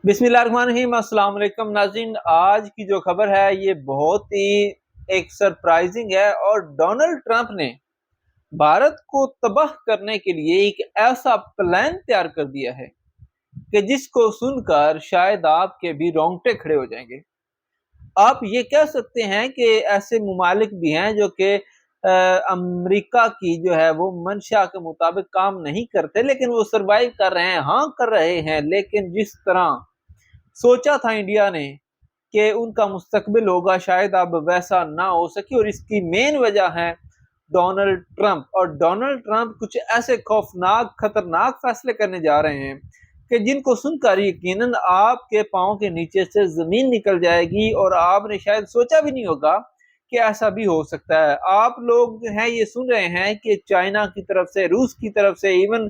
بسم اللہ الرحمن الرحیم۔ السلام علیکم ناظرین، آج کی جو خبر ہے یہ بہت ہی ایک سرپرائزنگ ہے اور ڈونلڈ ٹرمپ نے بھارت کو تباہ کرنے کے لیے ایک ایسا پلان تیار کر دیا ہے کہ جس کو سن کر شاید آپ کے بھی رونگٹے کھڑے ہو جائیں گے۔ آپ یہ کہہ سکتے ہیں کہ ایسے ممالک بھی ہیں جو کہ امریکہ کی جو ہے وہ منشا کے مطابق کام نہیں کرتے، لیکن وہ سروائیو کر رہے ہیں، ہاں کر رہے ہیں، لیکن جس طرح سوچا تھا انڈیا نے کہ ان کا مستقبل ہوگا شاید اب ویسا نہ ہو سکے، اور اس کی مین وجہ ہے ڈونلڈ ٹرمپ۔ اور ڈونلڈ ٹرمپ کچھ ایسے خوفناک خطرناک فیصلے کرنے جا رہے ہیں کہ جن کو سن کر یقیناً آپ کے پاؤں کے نیچے سے زمین نکل جائے گی، اور آپ نے شاید سوچا بھی نہیں ہوگا کہ ایسا بھی ہو سکتا ہے۔ آپ لوگ جو ہیں یہ سن رہے ہیں کہ چائنا کی طرف سے، روس کی طرف سے، ایون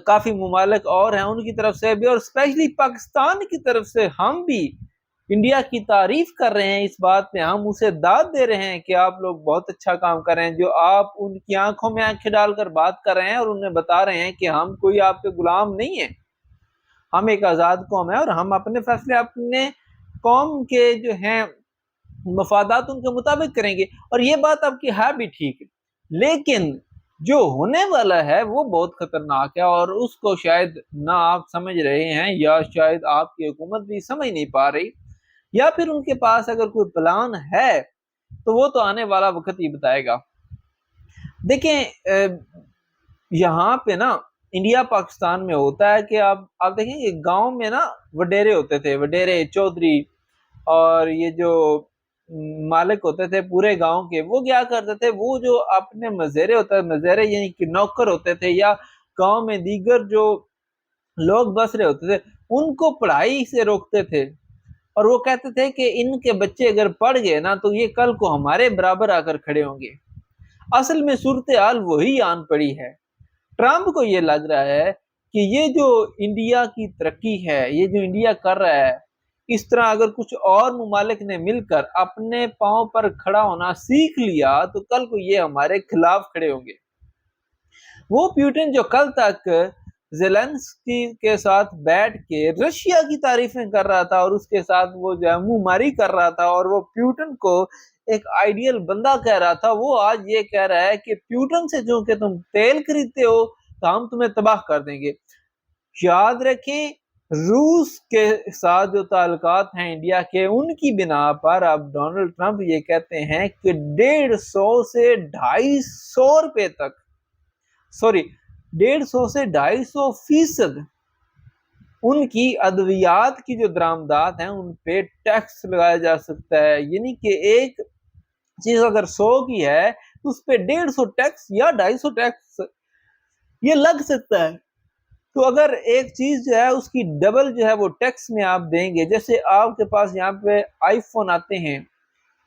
کافی ممالک اور ہیں ان کی طرف سے بھی، اور اسپیشلی پاکستان کی طرف سے ہم بھی انڈیا کی تعریف کر رہے ہیں۔ اس بات پہ ہم اسے داد دے رہے ہیں کہ آپ لوگ بہت اچھا کام کر رہے ہیں، جو آپ ان کی آنکھوں میں آنکھیں ڈال کر بات کر رہے ہیں اور انہیں بتا رہے ہیں کہ ہم کوئی آپ کے غلام نہیں ہیں، ہم ایک آزاد قوم ہے اور ہم اپنے فیصلے اپنے قوم کے جو ہیں مفادات ان کے مطابق کریں گے۔ اور یہ بات آپ کی ہے بھی ٹھیک، لیکن جو ہونے والا ہے وہ بہت خطرناک ہے، اور اس کو شاید نہ آپ سمجھ رہے ہیں، یا شاید آپ کی حکومت بھی سمجھ نہیں پا رہی، یا پھر ان کے پاس اگر کوئی پلان ہے تو وہ تو آنے والا وقت ہی بتائے گا۔ دیکھیں یہاں پہ نا انڈیا پاکستان میں ہوتا ہے کہ آپ دیکھیں یہ گاؤں میں نا وڈیرے ہوتے تھے، وڈیرے چودھری، اور یہ جو مالک ہوتے تھے پورے گاؤں کے، وہ کیا کرتے تھے، وہ جو اپنے مزیرے ہوتے تھے، مزیرے یعنی کہ نوکر ہوتے تھے، یا گاؤں میں دیگر جو لوگ بس رہے ہوتے تھے، ان کو پڑھائی سے روکتے تھے، اور وہ کہتے تھے کہ ان کے بچے اگر پڑھ گئے نا تو یہ کل کو ہمارے برابر آ کر کھڑے ہوں گے۔ اصل میں صورتحال وہی آن پڑی ہے۔ ٹرمپ کو یہ لگ رہا ہے کہ یہ جو انڈیا کی ترقی ہے، یہ جو انڈیا کر رہا ہے، اس طرح اگر کچھ اور ممالک نے مل کر اپنے پاؤں پر کھڑا ہونا سیکھ لیا تو کل کو یہ ہمارے خلاف کھڑے ہوں گے۔ وہ پیوٹن جو کل تک زیلنسکی کے ساتھ بیٹھ کے رشیا کی تعریفیں کر رہا تھا اور اس کے ساتھ وہ جو ہے منہ ماری کر رہا تھا، اور وہ پیوٹن کو ایک آئیڈیل بندہ کہہ رہا تھا، وہ آج یہ کہہ رہا ہے کہ پیوٹن سے جو کہ تم تیل خریدتے ہو تو ہم تمہیں تباہ کر دیں گے۔ یاد رکھیں روس کے ساتھ جو تعلقات ہیں انڈیا کے، ان کی بنا پر اب ڈونلڈ ٹرمپ یہ کہتے ہیں کہ 150 سے 250 روپے تک، سوری 150 سے 250% ان کی ادویات کی جو درآمدات ہیں ان پہ ٹیکس لگایا جا سکتا ہے۔ یعنی کہ ایک چیز اگر 100 کی ہے تو اس پہ 150 ٹیکس یا 250 ٹیکس یہ لگ سکتا ہے۔ تو اگر ایک چیز جو ہے اس کی ڈبل جو ہے وہ ٹیکس میں آپ دیں گے، جیسے آپ کے پاس یہاں پہ آئی فون آتے ہیں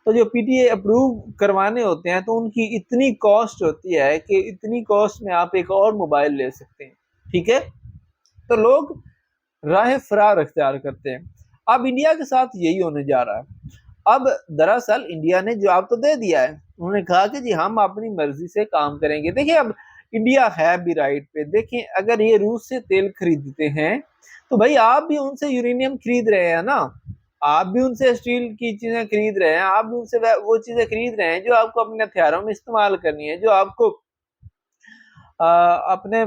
تو جو پی ٹی اے اپروو کروانے ہوتے ہیں تو ان کی اتنی کاسٹ ہوتی ہے کہ اتنی کاسٹ میں آپ ایک اور موبائل لے سکتے ہیں، ٹھیک ہے؟ تو لوگ راہ فرار اختیار کرتے ہیں۔ اب انڈیا کے ساتھ یہی ہونے جا رہا ہے۔ اب دراصل انڈیا نے جواب تو دے دیا ہے، انہوں نے کہا کہ جی ہم اپنی مرضی سے کام کریں گے۔ دیکھیں اب انڈیا ہے بھی رائٹ پہ، دیکھیں اگر یہ روس سے تیل خریدتے ہیں تو بھائی آپ بھی ان سے یورینیم خرید رہے ہیں نا، آپ بھی ان سے اسٹیل کی چیزیں خرید رہے ہیں، آپ بھی ان سے وہ چیزیں خرید رہے ہیں جو آپ کو اپنے ہتھیاروں میں استعمال کرنی ہے، جو آپ کو اپنے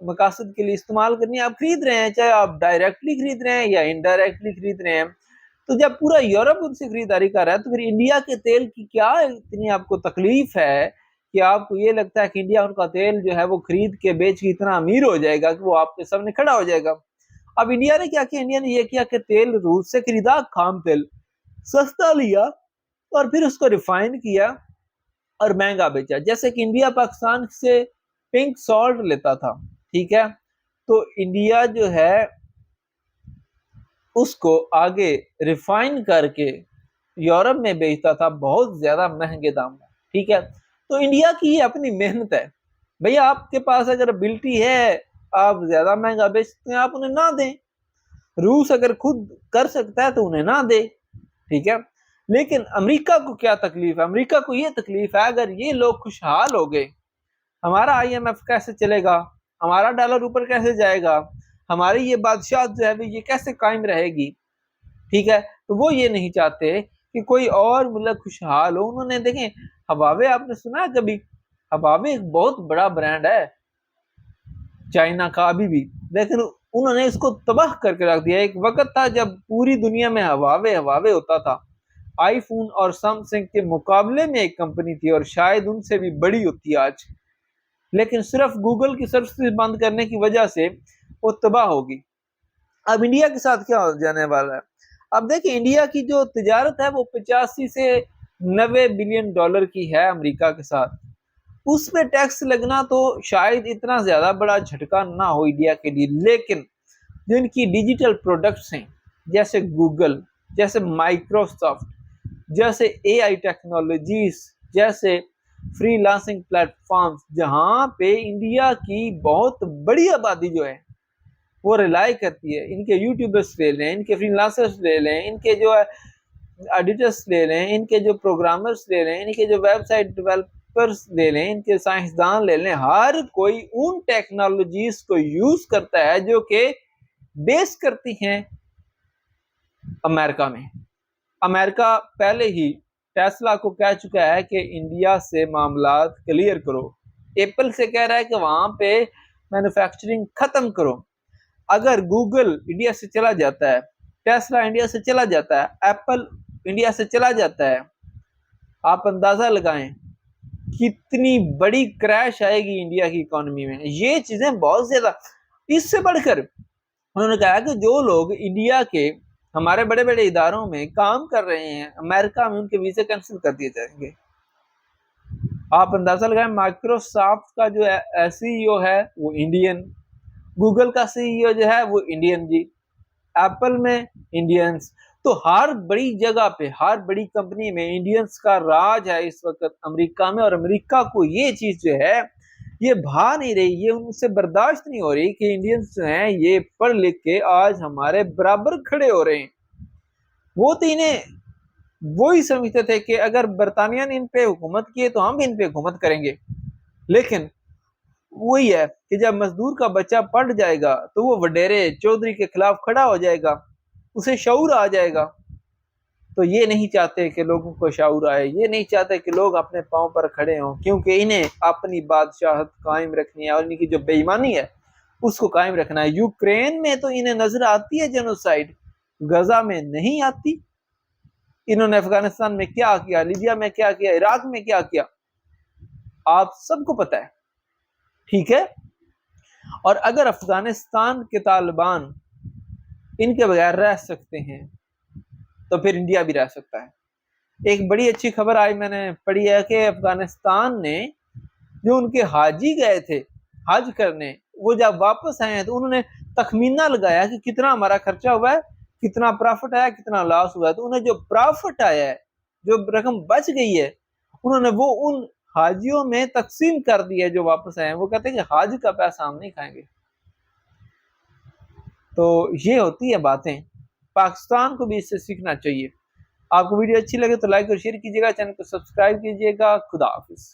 مقاصد کے لیے استعمال کرنی ہے، آپ خرید رہے ہیں، چاہے آپ ڈائریکٹلی خرید رہے ہیں یا انڈائریکٹلی خرید رہے ہیں۔ تو جب پورا یورپ ان سے خریداری کر رہا ہے تو پھر انڈیا کے تیل کی کیا اتنی آپ کو تکلیف ہے کہ آپ کو یہ لگتا ہے کہ انڈیا ان کا تیل جو ہے وہ خرید کے بیچ کے اتنا امیر ہو جائے گا کہ وہ آپ کے سامنے کھڑا ہو جائے گا۔ اب انڈیا نے کیا کیا، انڈیا نے یہ کیا کہ تیل روس سے خریدا، خام تیل سستا لیا اور پھر اس کو ریفائن کیا اور مہنگا بیچا۔ جیسے کہ انڈیا پاکستان سے پنک سالٹ لیتا تھا، ٹھیک ہے، تو انڈیا جو ہے اس کو آگے ریفائن کر کے یورپ میں بیچتا تھا بہت زیادہ مہنگے دام میں، ٹھیک ہے۔ تو انڈیا کی یہ اپنی محنت ہے، بھئی آپ کے پاس اگر ابلٹی ہے آپ زیادہ مہنگا بیچتے ہیں، آپ انہیں نہ دیں۔ روس اگر خود کر سکتا ہے تو انہیں نہ دے، ٹھیک ہے۔ لیکن امریکہ کو کیا تکلیف ہے؟ امریکہ کو یہ تکلیف ہے اگر یہ لوگ خوشحال ہو گئے، ہمارا آئی ایم ایف کیسے چلے گا، ہمارا ڈالر اوپر کیسے جائے گا، ہماری یہ بادشاہت جو ہے یہ کیسے قائم رہے گی؟ ٹھیک ہے، تو وہ یہ نہیں چاہتے کہ کوئی اور ملک خوشحال ہو۔ انہوں نے دیکھیں ہواوے، آپ نے سنا ہے کبھی؟ ہواوے ایک بہت بڑا برانڈ ہے چائنا کا ابھی بھی، لیکن انہوں نے اس کو تباہ کر کے رکھ دیا۔ ایک وقت تھا جب پوری دنیا میں ہواوے ہوتا تھا، آئی فون اور سیمسنگ کے مقابلے میں ایک کمپنی تھی، اور شاید ان سے بھی بڑی ہوتی ہے آج، لیکن صرف گوگل کی سروسز بند کرنے کی وجہ سے وہ تباہ ہوگی۔ اب انڈیا کے ساتھ کیا ہو جانے والا ہے؟ اب دیکھیں انڈیا کی جو تجارت ہے وہ 85 سے 90 بلین ڈالر کی ہے امریکہ کے ساتھ۔ اس میں ٹیکس لگنا تو شاید اتنا زیادہ بڑا جھٹکا نہ ہو انڈیا کے لیے، لیکن جن کی ڈیجیٹل پروڈکٹس ہیں جیسے گوگل، جیسے مائکروسافٹ، جیسے اے آئی ٹیکنالوجیز، جیسے فری لانسنگ پلیٹ فارمز، جہاں پہ انڈیا کی بہت بڑی آبادی جو ہے وہ ریلائی کرتی ہے، ان کے یوٹیوبرس لے لیں، ان کے فری لانسرز لے لیں، ان کے جو ایڈیٹرس لے لیں، ان کے جو پروگرامرز لے لیں، ان کے جو ویب سائٹ ڈیولپرز لے لیں، ان کے سائنسدان لے لیں، ہر کوئی ان ٹیکنالوجیز کو یوز کرتا ہے جو کہ بیس کرتی ہیں امریکہ میں۔ امریکہ پہلے ہی ٹیسلا کو کہہ چکا ہے کہ انڈیا سے معاملات کلیئر کرو، ایپل سے کہہ رہا ہے کہ وہاں پہ مینوفیکچرنگ ختم کرو۔ اگر گوگل انڈیا سے چلا جاتا ہے، ٹیسلا انڈیا سے چلا جاتا ہے، ایپل انڈیا سے چلا جاتا ہے، آپ اندازہ لگائیں کتنی بڑی کریش آئے گی انڈیا کی اکانومی میں۔ یہ چیزیں بہت زیادہ، اس سے بڑھ کر انہوں نے کہا کہ جو لوگ انڈیا کے ہمارے بڑے بڑے اداروں میں کام کر رہے ہیں امریکہ میں، ان کے ویزے کینسل کر دیے جائیں گے۔ آپ اندازہ لگائیں مائکروسافٹ کا جو سی ای او ہے وہ انڈین، گوگل کا سی ای او جو ہے وہ انڈین جی، ایپل میں انڈینز، تو ہر بڑی جگہ پہ، ہر بڑی کمپنی میں انڈینز کا راج ہے اس وقت امریکہ میں، اور امریکہ کو یہ چیز جو ہے یہ بھا نہیں رہی، یہ ان سے برداشت نہیں ہو رہی کہ انڈینز جو ہیں یہ پڑھ لکھ کے آج ہمارے برابر کھڑے ہو رہے ہیں۔ وہ تو انہیں وہی سمجھتے تھے کہ اگر برطانیہ نے ان پہ حکومت کی ہے تو ہم بھی ان پہ حکومت کریں گے، لیکن وہی ہے کہ جب مزدور کا بچہ پڑھ جائے گا تو وہ وڈیرے چودھری کے خلاف کھڑا ہو جائے گا، اسے شعور آ جائے گا۔ تو یہ نہیں چاہتے کہ لوگوں کو شعور آئے، یہ نہیں چاہتے کہ لوگ اپنے پاؤں پر کھڑے ہوں، کیونکہ انہیں اپنی بادشاہت قائم رکھنی ہے، اور ان کی جو بے ایمانی ہے اس کو قائم رکھنا ہے۔ یوکرین میں تو انہیں نظر آتی ہے جینوسائیڈ، غزہ میں نہیں آتی۔ انہوں نے افغانستان میں کیا کیا، لیبیا میں کیا کیا، عراق میں کیا کیا، آپ سب کو پتہ ہے، ٹھیک ہے؟ اور اگر افغانستان کے طالبان ان کے بغیر رہ سکتے ہیں تو پھر انڈیا بھی رہ سکتا ہے۔ ایک بڑی اچھی خبر آج میں نے پڑھی ہے کہ افغانستان نے جو ان کے حاجی گئے تھے حج کرنے، وہ جب واپس آئے ہیں تو انہوں نے تخمینہ لگایا کہ کتنا ہمارا خرچہ ہوا ہے، کتنا پرافٹ آیا، کتنا لاس ہوا ہے۔ تو انہیں جو پرافٹ آیا ہے، جو رقم بچ گئی ہے، انہوں نے وہ ان حاجیوں میں تقسیم کر دی ہے جو واپس آئے ہیں۔ وہ کہتے ہیں کہ حج کا پیسہ ہم نہیں کھائیں گے۔ تو یہ ہوتی ہے باتیں، پاکستان کو بھی اس سے سیکھنا چاہیے۔ آپ کو ویڈیو اچھی لگے تو لائک اور شیئر کیجیے گا، چینل کو سبسکرائب کیجیے گا۔ خدا حافظ۔